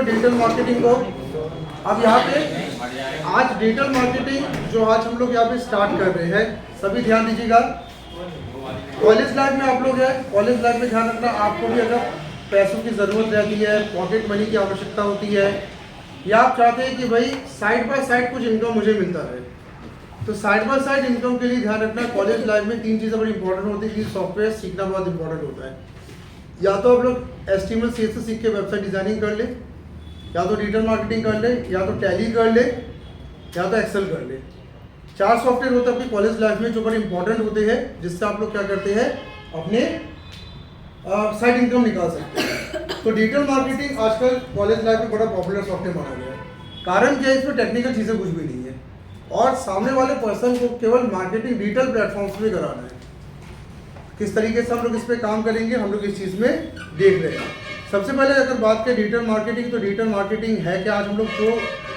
Digital marketing को। अब यहाँ पे आज डिजिटल मार्केटिंग जो आज हम लोग यहाँ पे स्टार्ट कर रहे हैं, सभी ध्यान दीजिएगा। कॉलेज लाइफ में आप लोग हैं, कॉलेज लाइफ में ध्यान रखना, आपको भी अगर पैसों की ज़रूरत रहती है, पॉकेट मनी की आवश्यकता होती है, या आप चाहते हैं कि भाई साइड बाय साइड कुछ इनकम मुझे मिलता रहे, तो साइड बाय साइड इनकम के लिए ध्यान रखना कॉलेज लाइफ में 3 चीज़ें बड़ी इंपॉर्टेंट होती है कि सॉफ्टवेयर सीखना बहुत इंपॉर्टेंट होता है। या तो आप लोग HTML CSS सीख के वेबसाइट डिज़ाइनिंग कर ले, या तो डिजिटल मार्केटिंग कर ले, या तो टैली कर ले, या तो एक्सेल कर ले। 4 सॉफ्टवेयर होते हैं आपकी कॉलेज लाइफ में जो बड़े इंपॉर्टेंट होते हैं, जिससे आप लोग क्या करते हैं अपने साइड इनकम निकाल सकते हैं। तो डिजिटल मार्केटिंग आजकल कॉलेज लाइफ में बड़ा पॉपुलर सॉफ्टवेयर माना गया है। कारण क्या है, इसमें टेक्निकल चीज़ें कुछ भी नहीं है और सामने वाले पर्सन को केवल मार्केटिंग डिजिटल प्लेटफॉर्म्स पे कराना है। किस तरीके से हम लोग इस पर काम करेंगे, हम लोग इस चीज़ में देख रहे हैं। सबसे पहले अगर बात करें डिजिटल मार्केटिंग, तो डिजिटल मार्केटिंग है क्या, आज हम लोग जो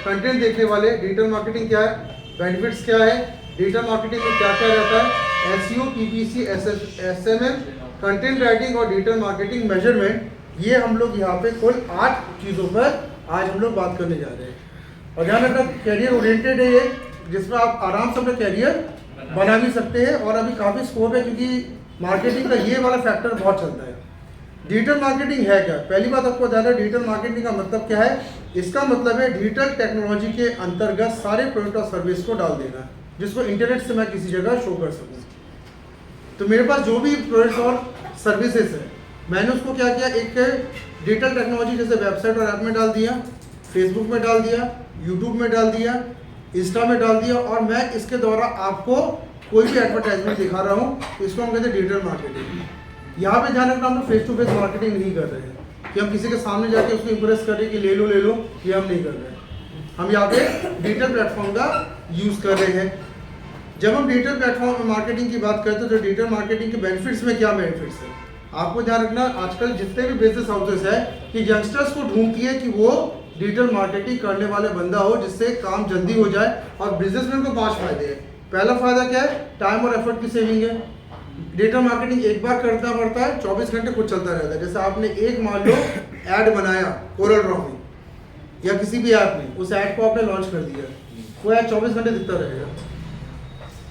कंटेंट देखने वाले, डिजिटल मार्केटिंग क्या है, बेनिफिट्स क्या है, डिजिटल मार्केटिंग में क्या क्या रहता है, SEO, PPC, SMM, content writing और डिजिटल मार्केटिंग मेजरमेंट, ये हम लोग यहाँ पे कुल 8 चीज़ों पर आज हम लोग बात करने जा रहे हैं। और ध्यान रखना कैरियर ओरिएंटेड है ये, जिसमें आप आराम से अपना कैरियर बना भी सकते हैं और अभी काफ़ी स्कोप है, क्योंकि मार्केटिंग का ये वाला फैक्टर बहुत चलता है। डिजिटल मार्केटिंग है क्या, पहली बात आपको बताना है डिजिटल मार्केटिंग का मतलब क्या है। इसका मतलब है डिजिटल टेक्नोलॉजी के अंतर्गत सारे प्रोडक्ट और सर्विस को डाल देना, जिसको इंटरनेट से मैं किसी जगह शो कर सकूँ। तो मेरे पास जो भी प्रोडक्ट्स और सर्विसेज है, मैंने उसको क्या किया, एक डिजिटल टेक्नोलॉजी जैसे वेबसाइट और ऐप में डाल दिया, फेसबुक में डाल दिया, यूट्यूब में डाल दिया, इंस्टा में डाल दिया, और मैं इसके द्वारा आपको कोई भी एडवर्टाइजमेंट दिखा रहा हूँ, तो इसको हम कहते हैं डिजिटल मार्केटिंग। यहाँ पे ध्यान रखना, हम लोग फेस टू फेस मार्केटिंग नहीं कर रहे हैं कि हम किसी के सामने जाके उसको इंप्रेस कर रहे हैं कि ले लो, ये हम नहीं कर रहे हैं। हम यहाँ पे डिजिटल प्लेटफॉर्म का यूज़ कर रहे हैं। जब हम डिजिटल प्लेटफॉर्म में मार्केटिंग की बात करते हैं, तो डिजिटल मार्केटिंग के बेनिफिट्स में क्या बेनिफिट्स है, आपको ध्यान रखना। आजकल जितने भी बिजनेस हाउसेस है कि यंगस्टर्स को ढूंढती है कि वो डिजिटल मार्केटिंग करने वाले बंदा हो, जिससे काम जल्दी हो जाए। और बिजनेसमैन को 5 फायदे हैं। पहला फायदा क्या है, टाइम और एफर्ट की सेविंग है। डिजिटल मार्केटिंग एक बार करना पड़ता है, 24 घंटे खुद चलता रहता है। जैसे आपने एक मान लो ऐड बनाया कोरल ड्रॉ में या किसी भी ऐप में, उस ऐड को आपने लॉन्च कर दिया, वो ऐड 24 घंटे दिखता रहेगा।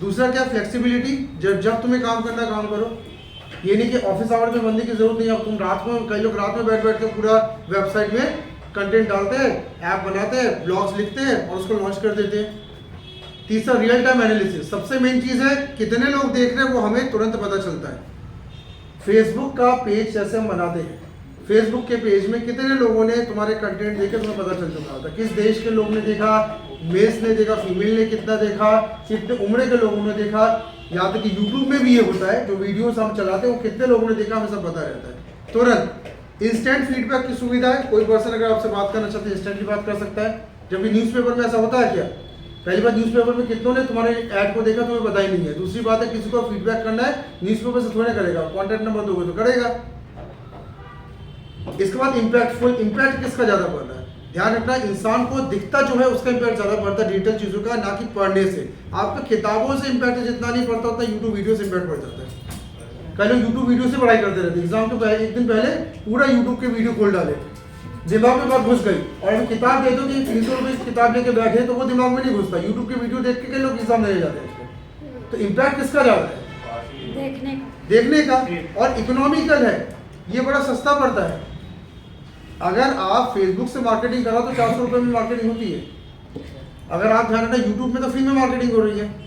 दूसरा क्या, फ्लेक्सिबिलिटी, जब तुम्हें काम करना काम करो। ये नहीं कि ऑफिस आवर में बंदे की जरूरत नहीं है। अब तुम रात में, कई लोग रात में बैठ के पूरा वेबसाइट में कंटेंट डालते हैं, ऐप बनाते हैं, ब्लॉग्स लिखते हैं और उसको लॉन्च कर देते हैं। तीसरा, रियल टाइम एनालिसिस, सबसे मेन चीज़ है, कितने लोग देख रहे हैं वो हमें तुरंत पता चलता है। फेसबुक का पेज जैसे हम बनाते हैं, फेसबुक के पेज में कितने लोगों ने तुम्हारे कंटेंट देखे, तुम्हें पता चल चुका होता है। किस देश के लोग ने देखा, मेल्स ने देखा, फीमेल ने कितना देखा, कितने उम्र के लोगों ने देखा। यहाँ तक कि यूट्यूब में भी ये होता है, जो वीडियोस हम चलाते हैं वो कितने लोगों ने देखा हमें सब पता रहता है। तुरंत इंस्टेंट फीडबैक की सुविधा है। कोई पर्सन अगर आपसे बात करना चाहते हैं इंस्टेंटली बात कर सकता है, जबकि न्यूज़पेपर में ऐसा होता है क्या। पहली बात, न्यूज़पेपर में कितनों ने तुम्हारे ऐड को देखा तुम्हें पता ही नहीं है। दूसरी बात है, किसी को फीडबैक करना है न्यूज़पेपर से थोड़ा करेगा, कॉन्टैक्ट नंबर दोगे तो करेगा। इसके बाद इम्पैक्टफुल, इम्पैक्ट किसका ज़्यादा पड़ रहा है, ध्यान रखना, इंसान को दिखता जो है उसका इम्पैक्ट ज़्यादा पड़ता है डिजिटल चीज़ों का, ना कि पढ़ने से। आपका किताबों से इम्पैक्ट जितना नहीं पड़ता उतना यूट्यूब वीडियो से इम्पैक्ट पड़ जाता है। कई लोग यूट्यूब वीडियो से पढ़ाई करते रहते, एग्जाम के एक दिन पहले पूरा यूट्यूब के वीडियो खोल डाले, दिमाग में बात घुस गई। और अगर किताब दे दो कि 300 रुपये की किताब लेके बैठे, तो वो दिमाग में नहीं घुसता। यूट्यूब के वीडियो देख के कई लोग एग्जाम दे जाते हैं। तो इम्पैक्ट किसका ज़्यादा है, देखने का। और इकोनॉमिकल है, ये बड़ा सस्ता पड़ता है। अगर आप फेसबुक से मार्केटिंग करो तो 400 रुपये में मार्केटिंग होती है। अगर आप ध्यान रखना यूट्यूब में तो फ्री में मार्केटिंग हो रही है।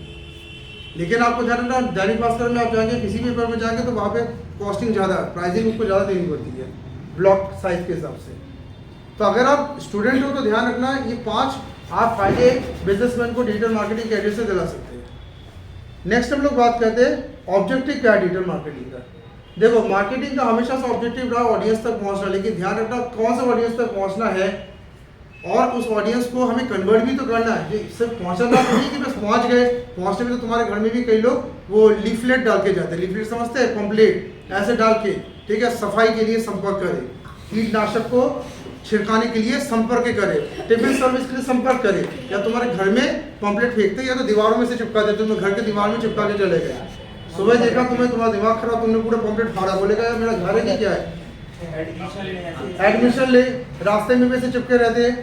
लेकिन आपको ध्यान रखना, दैनिक भास्कर में आप जाएंगे, किसी भी पेपर में जाएंगे, तो वहाँ पे कॉस्टिंग ज़्यादा है, प्राइसिंग उसको ज़्यादा देनी पड़ती है ब्लॉक साइज के हिसाब से। तो अगर आप स्टूडेंट हो तो ध्यान रखना, ये 5 आप फायदे बिजनेसमैन को डिजिटल मार्केटिंग कैरियर से दिला सकते हैं। नेक्स्ट हम लोग बात करते हैं ऑब्जेक्टिव क्या है डिजिटल मार्केटिंग का। देखो, मार्केटिंग का हमेशा से ऑब्जेक्टिव रहा ऑडियंस तक पहुंचना, लेकिन ध्यान रखना कौन सा ऑडियंस तक पहुंचना है और उस ऑडियंस को हमें कन्वर्ट भी तो करना है। सिर्फ पहुंचना तो नहीं कि बस पहुंच गए। पहुंचने में तो तुम्हारे घर में भी कई लोग वो लीफलेट डाल के जाते हैं, लीफलेट समझते हैं, पंपलेट ऐसे डाल के, ठीक है, सफाई के लिए संपर्क करें, कीटनाशक को छिड़काने के लिए संपर्क करे, टिफिन सर्विस के लिए संपर्क करे, या तुम्हारे घर में पंपलेट फेंकते या तो दीवारों में से चिपका देते, तुम घर के दीवार में चिपका के चले गए। सुबह देखा तुम्हारा दिमाग खराब, तुमने पूरा पंपलेट फाड़ा, बोलेगा यार मेरा घर है कि क्या है। एडमिशन ले, रास्ते में वैसे चिपके रहते हैं।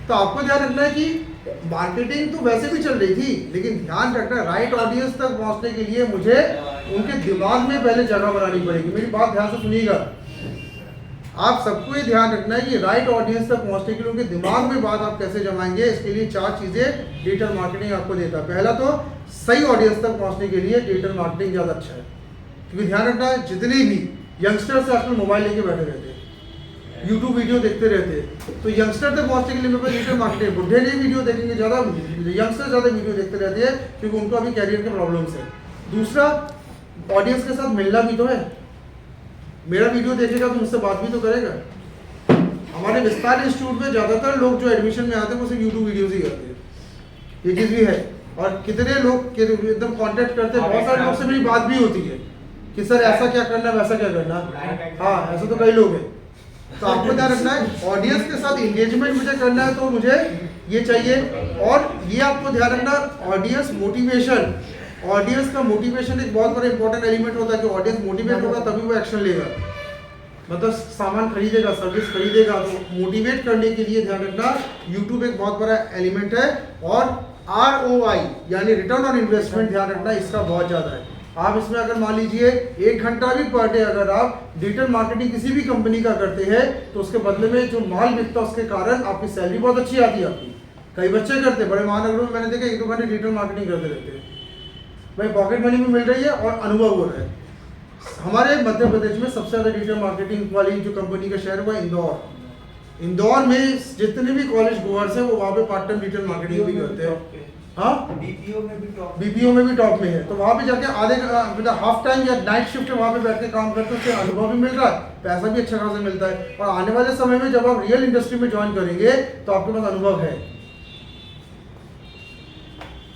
तो आपको ध्यान रखना है कि मार्केटिंग तो वैसे भी चल रही थी, लेकिन ध्यान रखना राइट ऑडियंस तक पहुंचने के लिए मुझे उनके दिमाग में पहले जगह बनानी पड़ेगी। मेरी बात ध्यान से सुनिएगा, आप सबको ये ध्यान रखना है कि राइट ऑडियंस तक पहुंचने के लिए उनके दिमाग में बात आप कैसे जमाएंगे। इसके लिए 4 चीज़ें डिजिटल मार्केटिंग आपको देता है। पहला तो सही ऑडियंस तक पहुंचने के लिए डिजिटल मार्केटिंग ज़्यादा अच्छा है, क्योंकि ध्यान रखना है जितने भी यंगस्टर्स आजकल मोबाइल लेके बैठे रहते हैं, यूट्यूब वीडियो देखते रहते हैं, तो यंगस्टर तक पहुंचने के लिए मेरे पास डिजिटल मार्केटिंग, बुढ़े नहीं वीडियो देखेंगे ज़्यादा, यंगस्टर ज़्यादा वीडियो देखते रहते हैं क्योंकि उनको अभी कैरियर के प्रॉब्लम्स है। दूसरा, ऑडियंस के साथ मिलना भी तो है। मेरा वीडियो देखेगा तो मुझसे बात भी तो करेगा। हमारे विस्तार इंस्टीट्यूट में ज़्यादातर लोग जो एडमिशन में आते हैं वो सिर्फ यूट्यूब वीडियोज़ ही करते हैं, ये चीज़ भी है। और कितने लोग एकदम कांटेक्ट करते हैं, बहुत सारे लोग से मेरी बात भी होती है कि सर ऐसा क्या करना है, वैसा क्या करना। हाँ, ऐसे तो कई लोग हैं। तो आपको ध्यान रखना है ऑडियंस के साथ इंगेजमेंट मुझे करना है, तो मुझे ये चाहिए। और ये आपको ध्यान रखना, ऑडियंस मोटिवेशन, ऑडियंस का मोटिवेशन एक बहुत बड़ा इंपॉर्टेंट एलिमेंट होता है कि ऑडियंस मोटिवेट होगा तभी वो एक्शन लेगा, मतलब सामान खरीदेगा, सर्विस खरीदेगा। तो मोटिवेट करने के लिए ध्यान रखना यूट्यूब एक बहुत बड़ा एलिमेंट है। और ROI यानी रिटर्न ऑन इन्वेस्टमेंट, ध्यान रखना इसका बहुत ज़्यादा है। आप इसमें अगर मान लीजिए 1 घंटा भी पर डे अगर आप डिजिटल मार्केटिंग किसी भी कंपनी का करते हैं तो उसके बदले में जो माल बिकता है उसके कारण आपकी सैलरी बहुत अच्छी आती है। आपकी कई बच्चे करते हैं, बड़े महानगरों में मैंने देखा 1-2 घंटे डिजिटल मार्केटिंग करते रहते हैं, भाई पॉकेट मनी भी मिल रही है और अनुभव हो रहा है। हमारे मध्य प्रदेश में सबसे ज़्यादा डिजिटल मार्केटिंग वाली जो कंपनी का शहर हुआ इंदौर। इंदौर में जितने भी कॉलेज गोअर्स हैं वो वहाँ पे पार्ट टाइम डिजिटल मार्केटिंग भी करते हैं। हाँ, बीपीओ में भी टॉप में है। तो वहाँ पे जाके आधे मतलब हाफ टाइम या नाइट शिफ्ट वहाँ पे बैठ के काम करते हैं, उससे अनुभव भी मिल रहा है, पैसा भी अच्छा खासा मिलता है। और आने वाले समय में जब आप रियल इंडस्ट्री में ज्वाइन करेंगे तो आपके पास अनुभव है।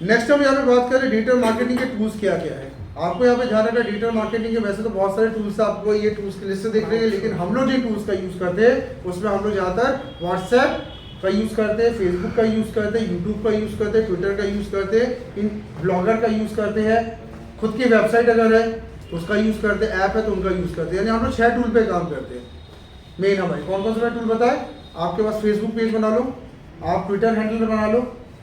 नेक्स्ट हम यहाँ पे बात करें डिजिटल मार्केटिंग के टूल्स क्या क्या है। आपको यहाँ पे ध्यान रखना डिजिटल मार्केटिंग के वैसे तो बहुत सारे टूल्स आपको ये टूल्स की लिस्ट देख रहे हैं, लेकिन हम लोग जो टूल्स का यूज़ करते हैं उसमें हम लोग ज़्यादातर व्हाट्सएप का यूज़ करते हैं, फेसबुक का यूज़ करते हैं, यूट्यूब का यूज़ करते हैं, ट्विटर का यूज़ करते हैं, इन ब्लॉगर का यूज़ करते हैं, खुद की वेबसाइट अगर है उसका यूज़ करते हैं, ऐप है तो उनका यूज़ करते हैं। यानी हम लोग 6 टूल पे काम करते हैं मेन। हमारे कौन कौन से टूल बताए? आपके पास फेसबुक पेज बना लो, आप ट्विटर हैंडल बना लो,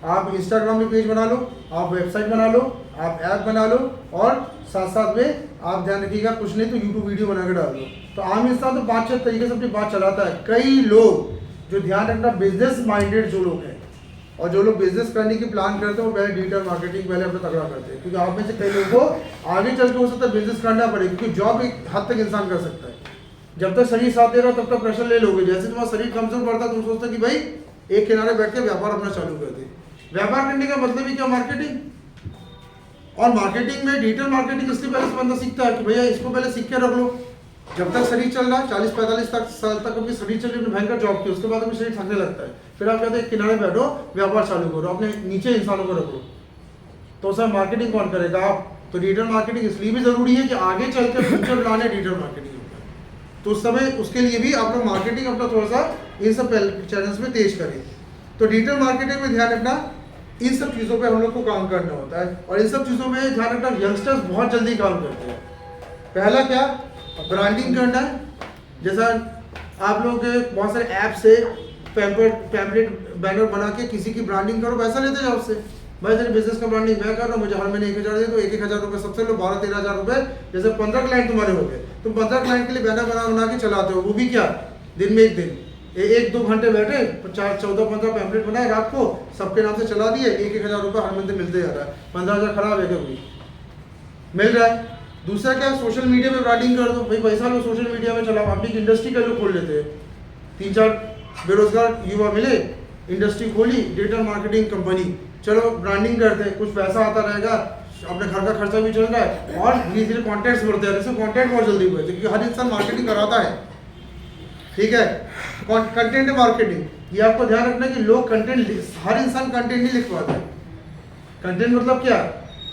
आप इंस्टाग्राम में पेज बना लो, आप वेबसाइट बना लो, आप ऐप बना लो, और साथ साथ में आप ध्यान रखिएगा कुछ नहीं तो यूट्यूब वीडियो बना के डाल दो। तो आम इंसान तो 5-6 तरीके से अपनी बात चलाता है। कई लोग जो ध्यान रखना बिजनेस माइंडेड जो लोग हैं और जो लोग बिजनेस करने की प्लान करते हैं वो पहले डिजिटल मार्केटिंग पहले अपना तगड़ा करते हैं, क्योंकि आप में से कई लोगों को आगे चल के हो सकता है बिजनेस करना पड़े, क्योंकि जॉब एक हद तक इंसान कर सकता है। जब तक शरीर साथ दे रहा हो तब तक प्रेशर ले लोगे। जैसे तुम्हारा शरीर कमजोर पड़ता है तुम सोचते कि भाई एक किनारे बैठ के व्यापार अपना चालू कर दे। व्यापार करने का मतलब ही क्या? मार्केटिंग। और मार्केटिंग में डिजिटल मार्केटिंग इसलिए पहले से बंदा सीखता है कि भैया इसको पहले सीख के रख लो। जब तक शरीर चल रहा है 40-45 साल तक अपनी शरीर चल रही है, भयंकर जॉब की, उसके बाद अपनी शरीर थकने लगता है, फिर आप कहते हैं किनारे बैठो व्यापार चालू करो, अपने नीचे इंसानों को रखो। तो सर मार्केटिंग कौन करेगा? आप। तो डिजिटल मार्केटिंग इसलिए भी जरूरी है कि आगे चल के फ्यूचर प्लान है डिजिटल मार्केटिंग, तो उस समय उसके लिए भी आपका मार्केटिंग अपना थोड़ा सा इन सब चैनल्स में तेज करें। तो डिजिटल मार्केटिंग में ध्यान रखना इन सब चीज़ों पे हम लोग को काम करना होता है, और इन सब चीज़ों में ध्यान रखना यंगस्टर्स बहुत जल्दी काम करते हैं। पहला क्या? ब्रांडिंग करना है। जैसा आप लोग बहुत सारे ऐप से पैम्पलेट बैनर बना के किसी की ब्रांडिंग करो, पैसा लेते जाओ उससे। भाई तेरे बिजनेस का ब्रांडिंग मैं कर रहा हूँ, मुझे हर महीने 1,000 दे दो, 1,000 रुपये सबसे लो, 12-13 हज़ार रुपये। जैसे 15 क्लाइंट तुम्हारे हो गए, तुम 15 क्लाइंट के लिए बैनर बना के चलाते हो, वो भी क्या दिन में 1 दिन 1-2 घंटे बैठे 14-15 पैम्पलेट बनाए, रात को सबके नाम से चला दिए, 1,000 रुपये हर महीने मिलते जा रहा है। 15,000 खराब है क्या? कोई मिल रहा है। दूसरा क्या? सोशल मीडिया में ब्रांडिंग कर दो। भाई पैसा लो सोशल मीडिया में चलाओ, अपनी इंडस्ट्री का लोग खोल लेते हैं। 3-4 बेरोजगार युवा मिले, इंडस्ट्री खोली, डिजिटल मार्केटिंग कंपनी, चलो ब्रांडिंग करते हैं, कुछ पैसा आता रहेगा, अपने घर का खर्चा भी चल रहा है, और धीरे धीरे कॉन्टैक्ट्स बढ़ते हैं। इससे कॉन्टैक्ट बहुत जल्दी बढ़ते हैं, क्योंकि हर इंसान मार्केटिंग कराता है। ठीक है। कंटेंट मार्केटिंग, ये आपको ध्यान रखना कि लोग कंटेंट, हर इंसान कंटेंट नहीं लिख पाता है। कंटेंट मतलब क्या?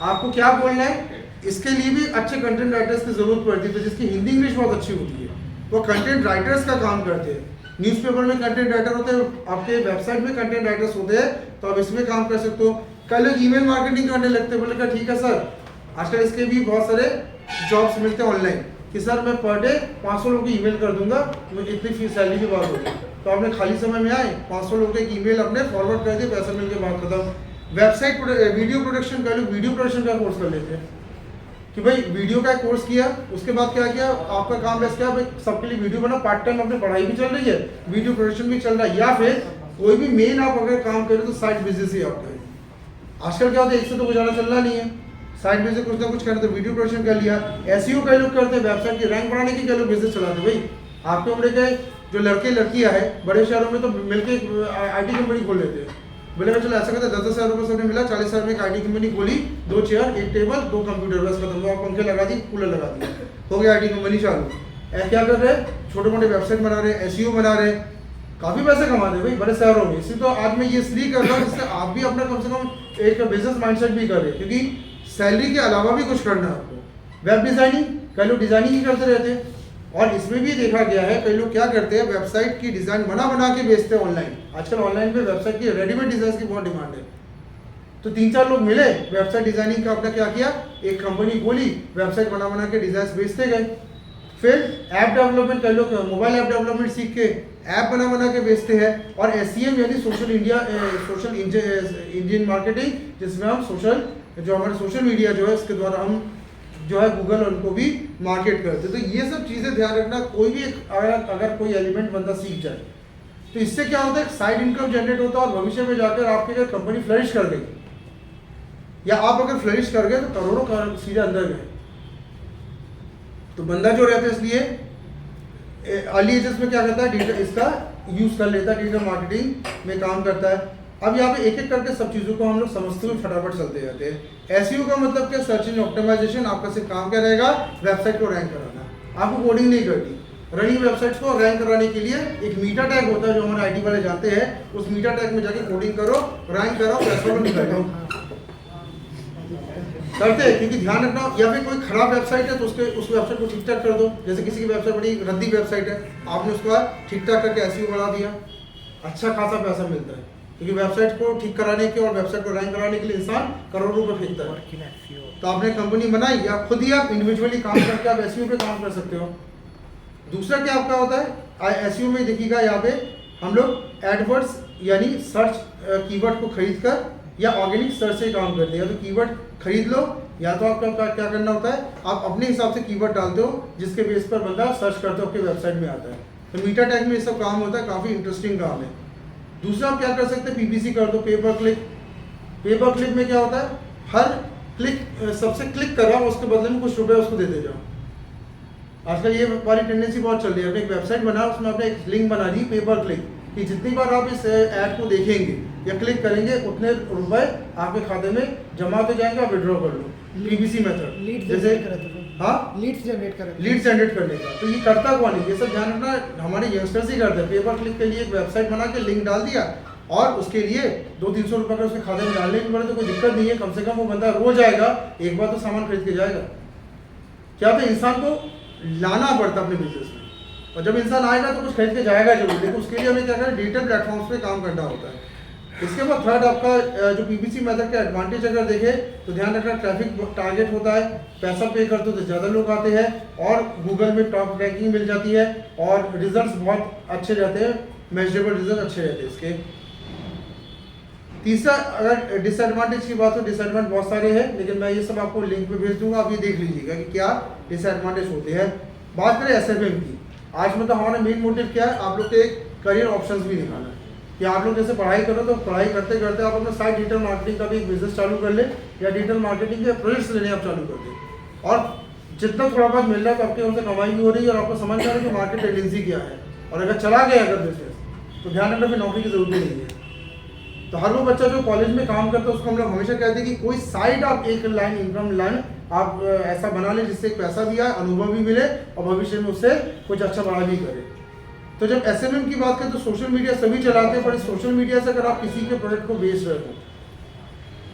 आपको क्या बोलना है, इसके लिए भी अच्छे कंटेंट राइटर्स की जरूरत पड़ती है। तो जिसकी हिंदी इंग्लिश बहुत अच्छी होती है वो कंटेंट राइटर्स का काम करते हैं। न्यूज़पेपर में कंटेंट राइटर होते हैं, आपके वेबसाइट में कंटेंट राइटर्स होते हैं, तो आप इसमें काम कर सकते हो। कल लोग ईमेल मार्केटिंग करने लगते हैं, बोले क्या ठीक है सर, आजकल इसके भी बहुत सारे जॉब्स मिलते हैं ऑनलाइन, कि सर मैं पर डे 500 लोगों की ईमेल कर दूंगा, मुझे इतनी फीस सैलरी की बात होगी। तो आपने खाली समय में आए 500 लोगों के ईमेल अपने फॉरवर्ड कर दिए, पैसा मिल के बात खत्म। वेबसाइट वीडियो प्रोडक्शन कर लो, वीडियो प्रोडक्शन का कोर्स कर लेते हैं कि भाई वीडियो का कोर्स किया, उसके बाद क्या किया, आपका काम बेस्ट क्या भाई सबके लिए वीडियो बना, पार्ट टाइम अपनी पढ़ाई भी चल रही है, वीडियो प्रोडक्शन भी चल रहा है, या फिर कोई भी मेन आप अगर काम करें तो साइड बिजनेस ही आपका। आजकल क्या होता है, एक से तो गुजारा चलना नहीं है, साइड बिजनेस कुछ ना कुछ करते, वीडियो प्रोडक्शन कर लिया, एसईओ कई लोग करते हैं, वेबसाइट की रैंक बढ़ाने की कई लोग बिजनेस चलाते हैं। भाई आपके उम्र के जो लड़के लड़कियां है बड़े शहरों में तो मिलके IT कंपनी खोल लेते हैं। बोले चलो ऐसा करते 10-10 हज़ार रुपये सबने मिला, 40 हज़ार में एक IT कंपनी खोली, 2 चेयर 1 टेबल 2 कंप्यूटर, बस खत्म हुआ, पंखे लगा दी, कूलर लगा दिया, हो गया IT कंपनी चालू। क्या कर रहे हैं, छोटे मोटे वेबसाइट बना रहे हैं, SEO बना रहे हैं, काफ़ी पैसे कमा रहे हैं भाई बड़े शहरों में। इसी तो आज मैं ये इसलिए कर रहा हूँ जिससे आप भी अपना कम से कम एक बिजनेस माइंडसेट भी करें, क्योंकि सैलरी के अलावा भी कुछ करना है आपको। वेब डिज़ाइनिंग, कई लोग डिज़ाइनिंग ही करते रहते हैं, और इसमें भी देखा गया है कई लोग क्या करते हैं, वेबसाइट की डिज़ाइन बना के बेचते हैं ऑनलाइन। आजकल ऑनलाइन पे वेबसाइट की रेडीमेड डिज़ाइन की बहुत डिमांड है। तो 3-4 लोग मिले, वेबसाइट डिज़ाइनिंग का अपना क्या किया, एक कंपनी खोली, वेबसाइट बना के डिज़ाइन बेचते गए। फिर ऐप डेवलपमेंट, कई लोग मोबाइल ऐप डेवलपमेंट सीख के ऐप बना के बेचते हैं। और SEM यानी सोशल इंजन मार्केटिंग, जिसमें हम जो हमारे सोशल मीडिया जो है उसके द्वारा हम जो है गूगल उनको भी मार्केट करते। तो ये सब चीज़ें ध्यान रखना, कोई भी अगर कोई एलिमेंट बंदा सीख जाए तो इससे क्या होता है, साइड इनकम जनरेट होता है, और भविष्य में जाकर आपके अगर कंपनी फ्लरिश कर गई, या आप अगर फ्लरिश कर गए तो करोड़ों का सीधे अंदर गए। तो बंदा जो रहता है, इसलिए अर्ली एजेस में क्या करता है, डिजिटल इसका यूज़ कर लेता है, डिजिटल मार्केटिंग में काम करता है। अब यहाँ पे एक एक करके सब चीज़ों को हम लोग समझते हुए फटाफट चलते जाते हैं। SEO का मतलब क्या, सर्च इंजन ऑप्टिमाइजेशन। आपका सिर्फ काम क्या रहेगा, वेबसाइट को रैंक कराना, आपको कोडिंग नहीं करनी। रनिंग वेबसाइट्स को रैंक कराने के लिए एक मीटा टैग होता है जो हमारे IT वाले जानते हैं, उस मीटा टैग में जाके कोडिंग करो, रैंक करो, पैसा निकालो, करते हैं। क्योंकि ध्यान रखना, या फिर कोई खराब वेबसाइट है तो उस वेबसाइट को ठीक ठाक कर दो। जैसे किसी की वेबसाइट बड़ी रद्दी वेबसाइट है, आपने उसका ठीक ठाक करके SEO बढ़ा दिया, अच्छा खासा पैसा मिलता है। क्योंकि वेबसाइट को ठीक कराने के और वेबसाइट को रैंक कराने के लिए इंसान करोड़ों रुपए फेंकता है। तो आपने कंपनी बनाई, या खुद ही आप इंडिविजुअली काम करके आप SEO पे काम कर सकते हो। दूसरा क्या आपका होता है, SEO में देखिएगा यहाँ पे हम लोग एडवर्ड्स यानी सर्च कीवर्ड को खरीद कर या ऑर्गेनिक सर्च से काम करते हैं। या तो कीवर्ड खरीद लो, या तो आपका क्या करना होता है, आप अपने हिसाब से कीवर्ड डालते हो जिसके बेस पर बंदा सर्च करते हो, आपके वेबसाइट में आता है। तो मीटा टैग में ये सब काम होता है, काफ़ी इंटरेस्टिंग काम है। दूसरा आप क्या कर सकते हैं, PPC कर दो, पेपर क्लिक। पेपर क्लिक में क्या होता है, हर क्लिक सबसे क्लिक कर रहा हूँ उसके बदले में कुछ रुपए उसको दे जाओ। आजकल ये वाली टेंडेंसी बहुत चल रही है। आपने एक वेबसाइट बना, उसमें आपने एक लिंक बना दी, पेपर क्लिक, कि जितनी बार आप इस ऐड को देखेंगे या क्लिक करेंगे उतने रुपए आपके खाते में जमा हो जाएंगे, आप विड्रॉ कर लो। PPC मेथड, जैसे हाँ लीड्स जनरेट करने का। तो ये करता कौन है, ये सब ध्यान रखना, हमारे यंगस्टर्स ही करते हैं। पेपर क्लिक के लिए एक वेबसाइट बना के लिंक डाल दिया, और उसके लिए 200-300 रुपये का उसके खाते में डालने की पड़े तो कोई दिक्कत नहीं है। कम से कम वो बंदा रोज आएगा, एक बार तो सामान खरीद के जाएगा। क्या होता है, इंसान को लाना पड़ता अपने बिजनेस में, और जब इंसान आएगा तो कुछ खरीद के जाएगा जरूर, लेकिन उसके लिए हमें क्या करें, डिजिटल प्लेटफॉर्म्स पे काम करना होता है। इसके बाद थर्ड आपका जो PPC मेथड का एडवांटेज अगर देखें तो ध्यान रखना, ट्रैफिक टारगेट होता है, पैसा पे करते हो तो ज़्यादा लोग आते हैं, और गूगल में टॉप रैंकिंग मिल जाती है, और रिजल्ट्स बहुत अच्छे रहते हैं, मेजरेबल रिजल्ट अच्छे रहते हैं इसके। तीसरा अगर डिसएडवांटेज की बात हो, डिसएडवांटेज बहुत सारे हैं, लेकिन मैं ये सब आपको लिंक पे भेज दूंगा, आप ये देख लीजिएगा कि क्या डिसएडवांटेज होते हैं। बात करें SFM की, आज मतलब हमारा मेन मोटिव क्या है, आप लोग के करियर ऑप्शंस भी निकालना है कि आप लोग जैसे पढ़ाई करो तो पढ़ाई करते करते आप अपना साइड डिजिटल मार्केटिंग का भी एक बिजनेस चालू कर ले, या डिजिटल मार्केटिंग के प्रोजेक्ट्स लेने आप चालू कर दें, और जितना थोड़ा बहुत मिल रहा है तो आपके उनसे कमाई भी हो रही है, और आपको समझ में आ रहा है कि मार्केट टेंडेंसी क्या है। और अगर चला गया अगर बिजनेस तो ध्यान रखना, फिर नौकरी की जरूरत नहीं है। तो हर वो बच्चा जो कॉलेज में काम करता है उसको हम लोग हमेशा कहते हैं कि कोई साइड आप एक लाइन इनकम लाइन आप ऐसा बना लें जिससे पैसा भी आए, अनुभव भी मिले, और भविष्य में उससे कुछ अच्छा बड़ा भी करे। तो जब SMM की बात करें तो सोशल मीडिया सभी चलाते हैं, पर इस सोशल मीडिया से अगर आप किसी के प्रोडक्ट को बेच रहे हो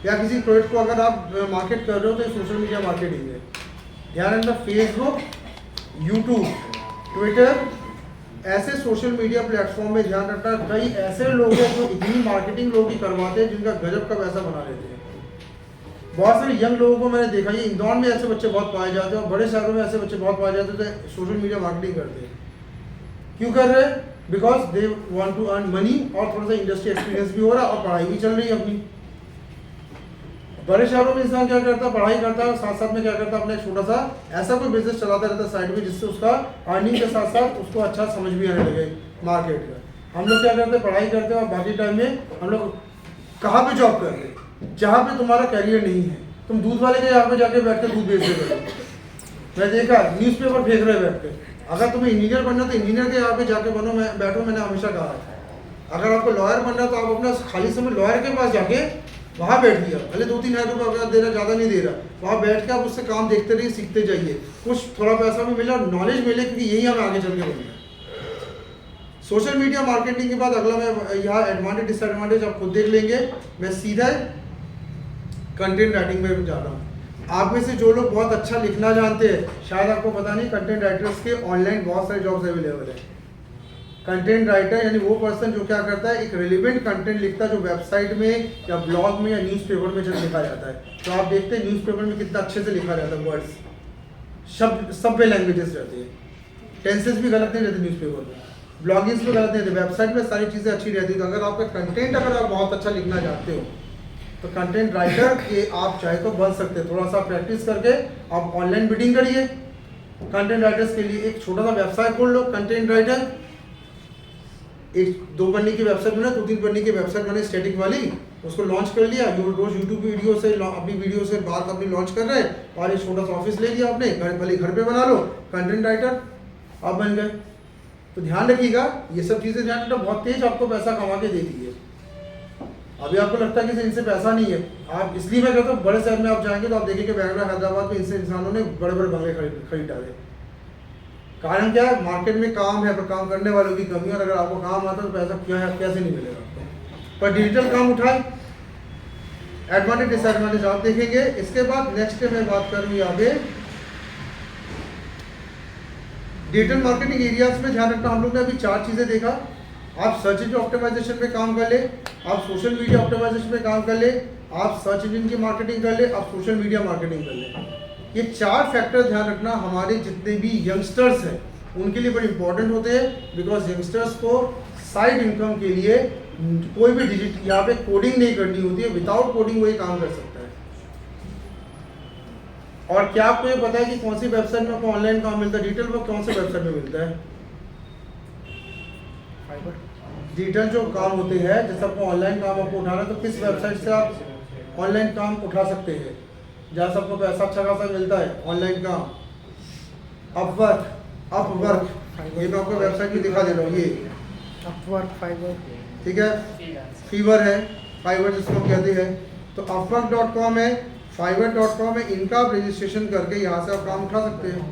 या किसी प्रोडक्ट को अगर आप मार्केट कर रहे हो तो ये सोशल मीडिया मार्केटिंग है। ध्यान रखना, फेसबुक, यूट्यूब, ट्विटर, ऐसे सोशल मीडिया प्लेटफॉर्म में ध्यान रखना, कई ऐसे लोग हैं जो इतनी मार्केटिंग लोग ही करवाते हैं जिनका गजब का पैसा बना लेते हैं। बहुत सारे यंग लोगों को मैंने देखा, ये इंदौर में ऐसे बच्चे बहुत पाए जाते हैं और बड़े शहरों में ऐसे बच्चे बहुत पाए जाते हैं जो सोशल मीडिया मार्केटिंग करते हैं। क्यों कर रहे हैं? Because they want to earn money और थोड़ा सा इंडस्ट्री एक्सपीरियंस भी हो रहा है और पढ़ाई भी चल रही है अपनी। बड़े शहरों में इंसान क्या करता है, पढ़ाई करता है और साथ साथ में क्या करता है, अपना एक छोटा सा ऐसा कोई बिजनेस चलाता रहता है साइड में, जिससे उसका अर्निंग के साथ साथ उसको अच्छा समझ भी आने लगे मार्केट का। हम लोग क्या करते हैं, पढ़ाई करते हैं और बाकी टाइम में हम लोग कहाँ पे जॉब कर रहे हैं, जहाँ पे तुम्हारा कैरियर नहीं है। तुम दूध वाले के यहाँ पे जाके बैठ के दूध बेच रहे हो, मैं देखा न्यूज़पेपर फेंक रहे बैठ के। अगर तुम्हें इंजीनियर बनना तो इंजीनियर के यहाँ पे जाके बनो, मैं बैठो, मैंने हमेशा कहा है। अगर आपको लॉयर बनना तो आप अपना खाली समय लॉयर के पास जाके वहाँ बैठ गया, भले 2-3 हज़ार रुपये अगर दे रहा, ज़्यादा नहीं दे रहा, वहाँ बैठ के आप उससे काम देखते रहिए, सीखते जाइए, कुछ थोड़ा पैसा भी मिले और नॉलेज मिले, क्योंकि यही हमें आगे चल के बनना है। सोशल मीडिया मार्केटिंग के बाद अगला मैं यहाँ एडवांटेज डिसएडवांटेज आप खुद देख लेंगे। मैं सीधा कंटेंट राइटिंग में जा रहा हूँ। आप में से जो लोग बहुत अच्छा लिखना जानते हैं, शायद आपको पता नहीं, कंटेंट राइटर्स के ऑनलाइन बहुत सारे जॉब्स अवेलेबल है। कंटेंट राइटर यानी वो पर्सन जो क्या करता है, एक रिलेवेंट कंटेंट लिखता है जो वेबसाइट में या ब्लॉग में या न्यूज़पेपर में जब लिखा जाता है। तो आप देखते हैं न्यूज़पेपर में कितना अच्छे से लिखा जाता है, वर्ड्स, शब्द सब पे लैंग्वेजेस रहती है, टेंसेस भी गलत नहीं रहते न्यूज़पेपर में, ब्लॉगिंग्स भी गलत नहीं रहते, वेबसाइट में सारी चीज़ें अच्छी रहती है। तो अगर आपका कंटेंट अगर आप बहुत अच्छा लिखना चाहते हो तो कंटेंट राइटर के आप चाहे तो बन सकते हैं। थोड़ा सा प्रैक्टिस करके आप ऑनलाइन बिडिंग करिए। कंटेंट राइटर्स के लिए एक छोटा सा व्यवसाय खोल लो, कंटेंट राइटर। एक 2 पन्ने की वेबसाइट बना, 2-3 पन्ने की वेबसाइट बने स्टैटिक वाली, उसको लॉन्च कर लिया। रोज यूट्यूब वीडियो से अपनी वीडियो से बात अपनी लॉन्च कर रहे हैं और एक छोटा सा ऑफिस ले लिया आपने, भले घर पे बना लो, कंटेंट राइटर आप बन गए। तो ध्यान रखिएगा, ये सब चीज़ें ध्यान रखना, बहुत तेज आपको पैसा कमा के देती है। अभी आपको लगता है कि इनसे पैसा नहीं है, आप इसलिए मैं कहता हूँ बड़े शहर में आप जाएंगे तो आप देखेंगे बेंगलोर हैदराबाद में इनसे इंसानों ने बड़े बड़े बंगले खरीद डाले। कारण क्या है, मार्केट में काम है पर काम करने वालों की कमी है, और अगर आपको काम आता है तो पैसा क्या है कैसे नहीं मिलेगा आपको। पर डिजिटल काम उठाए, एडवांटेज डिसएडवांटेज आप देखेंगे। इसके बाद नेक्स्ट मैं बात करूँ यहाँ पे डिजिटल मार्केटिंग एरियाज में ध्यान रखना। हम लोग ने अभी 4 चीज़ें देखा। आप सर्च इंजन ऑप्टिमाइजेशन पे काम कर ले, आप सोशल मीडिया ऑप्टिमाइजेशन पे काम कर ले, आप सर्च इंजन की मार्केटिंग कर ले, आप सोशल मीडिया मार्केटिंग कर ले। ये 4 फैक्टर ध्यान रखना हमारे जितने भी यंगस्टर्स हैं उनके लिए बड़े इंपॉर्टेंट होते हैं। बिकॉज यंगस्टर्स को साइड इनकम के लिए कोई भी डिजिट यहाँ पे कोडिंग नहीं करनी होती है, विदाउट कोडिंग वो ये काम कर सकता है। और क्या आपको ये पता है कि कौन सी वेबसाइट में आपको ऑनलाइन काम मिलता है? डिजिटल वर्क कौन से वेबसाइट में मिलता है? डिजिटल जो काम होते हैं, जैसे आपको ऑनलाइन काम आपको उठाना है तो किस वेबसाइट से आप ऑनलाइन काम उठा सकते हैं जहाँ से आपको पैसा अच्छा खासा मिलता है ऑनलाइन काम? अपवर्क, ये मैं आपको वेबसाइट भी दिखा दे रहा हूँ। ये अपवर्क, फाइवर, ठीक है, फीवर है, फाइवर जिसको हम कहते हैं। तो upwork.com है, fiverr.com है, इनका आप रजिस्ट्रेशन करके यहाँ से आप काम उठा सकते हैं।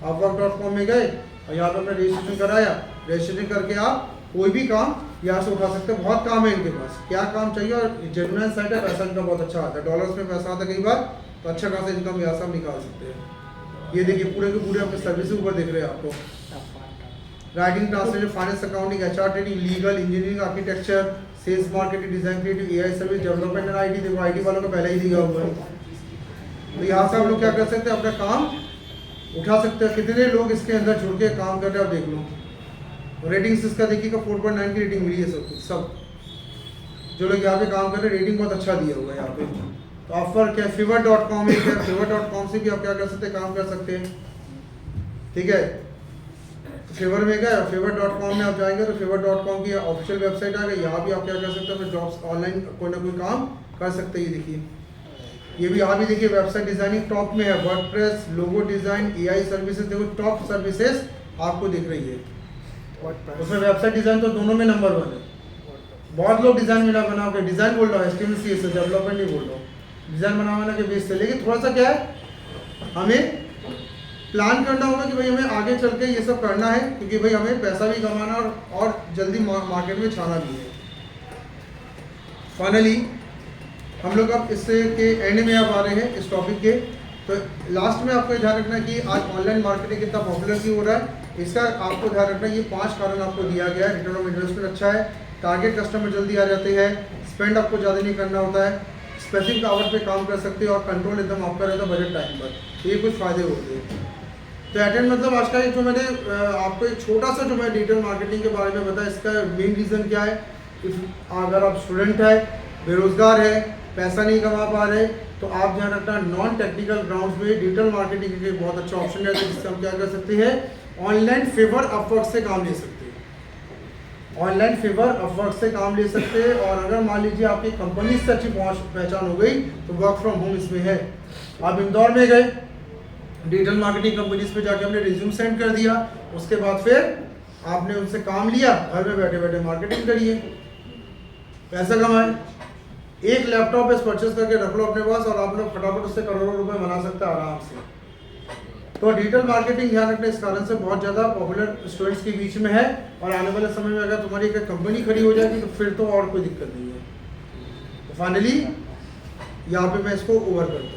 upwork.com में गए और यहाँ पर अपना रजिस्ट्रेशन कराया, रजिस्ट्रेशन करके आप कोई भी काम यहाँ से उठा सकते हैं। बहुत काम है इनके पास, क्या काम चाहिए, और जेन्युइन साइट है, पैसा इनका बहुत अच्छा आता है, डॉलर्स में पैसा आता है कई बार, तो अच्छा खासा इनकम यहाँ से हम निकाल सकते हैं। ये देखिए पूरे के पूरे अपने सर्विस ऊपर दिख रहे हैं आपको। Writing, translation, finance, accounting, HR training, legal, engineering, architecture, sales, marketing, design, creative, AI service, development and IT। देखो IT वालों को पहले ही दिया हुआ है। तो यहाँ से आप लोग क्या कर सकते हैं, अपना काम उठा सकते हैं। कितने लोग इसके अंदर जुड़ के काम कर रहे हैं आप देख लो। रेटिंग्स इसका देखिएगा 4.9 की रेटिंग मिली है सब जो लोग यहाँ पे काम कर रहे हैं, रेटिंग बहुत अच्छा दिया हुआ है यहाँ पे। तो अपवर्क है, fiverr.com है, fiverr.com से भी आप क्या कर सकते हैं, काम कर सकते हैं। ठीक है, तो फिवर में गए, fiverr.com में आप जाएंगे तो fiverr.com की ऑफिशियल वेबसाइट आ गई। यहाँ भी आप क्या कर सकते हैं, अपने जॉब्स ऑनलाइन कोई ना कोई काम कर सकते हैं। ये देखिए, ये भी आप भी देखिए, वेबसाइट डिजाइनिंग टॉप में है, WordPress, logo design, AI services, देखो टॉप सर्विसेज आपको दिख रही है। उसमें वेबसाइट डिजाइन तो दोनों में नंबर 1 है। बहुत लोग डिजाइन बना के डिजाइन बोल रहा है, HTML CSS डेवलपमेंट नहीं बोल रहा हूँ, डिजाइन बनाना के बेस से। लेकिन थोड़ा सा क्या है, हमें प्लान करना होगा कि भाई हमें आगे चल के ये सब करना है, क्योंकि भाई हमें पैसा भी कमाना और जल्दी मार्केट में छाना भी है। फाइनली हम लोग अब इससे के एंड में अब आ रहे हैं इस टॉपिक के। तो लास्ट में आपको ध्यान रखना कि आज ऑनलाइन मार्केटिंग कितना पॉपुलर क्यों हो रहा है, इसका आपको ध्यान रखना। ये 5 कारण आपको दिया गया है। रिटर्न ऑफ इन्वेस्टमेंट अच्छा है, टारगेट कस्टमर जल्दी आ जाते हैं, स्पेंड आपको ज़्यादा नहीं करना होता है, स्पेसिफिक आवर पे काम कर सकते हो और कंट्रोल एकदम आपका रहता है बजट टाइम पर। तो ये कुछ फ़ायदे होते हैं। तो एटेंड मतलब आज का जो मैंने आपको एक छोटा सा जो मैं डिजिटल मार्केटिंग के बारे में बताया, इसका मेन रीज़न क्या है। अगर आप स्टूडेंट है, बेरोज़गार है, पैसा नहीं कमा पा रहे, तो आप ध्यान रखना नॉन टेक्निकल ग्राउंड्स में डिजिटल मार्केटिंग के बहुत अच्छा ऑप्शन रहता है, जिससे हम क्या कर सकते हैं, ऑनलाइन फेवर अपवर्क से काम ले सकते हैं। ऑनलाइन फेवर अपवर्क से काम ले सकते हैं। और अगर मान लीजिए आपकी कंपनी से अच्छी पहचान हो गई तो वर्क फ्रॉम होम इसमें है। आप इंदौर में गए, डिजिटल मार्केटिंग कंपनीज पे जाके हमने रिज्यूम सेंड कर दिया, उसके बाद फिर आपने उनसे काम लिया, घर में बैठे बैठे मार्केटिंग करिए, पैसा कमाए। एक लैपटॉप इस परचेस करके रख लो अपने पास और आप लोग फटाफट उससे करोड़ों रुपए बना सकते हैं आराम से। तो डिजिटल मार्केटिंग ध्यान रखना इस कारण से बहुत ज़्यादा पॉपुलर स्टूडेंट्स के बीच में है। और आने वाले समय में अगर तुम्हारी एक कंपनी खड़ी हो जाएगी तो फिर तो और कोई दिक्कत नहीं है। तो फाइनली यहाँ पे मैं इसको ओवर करता हूँ।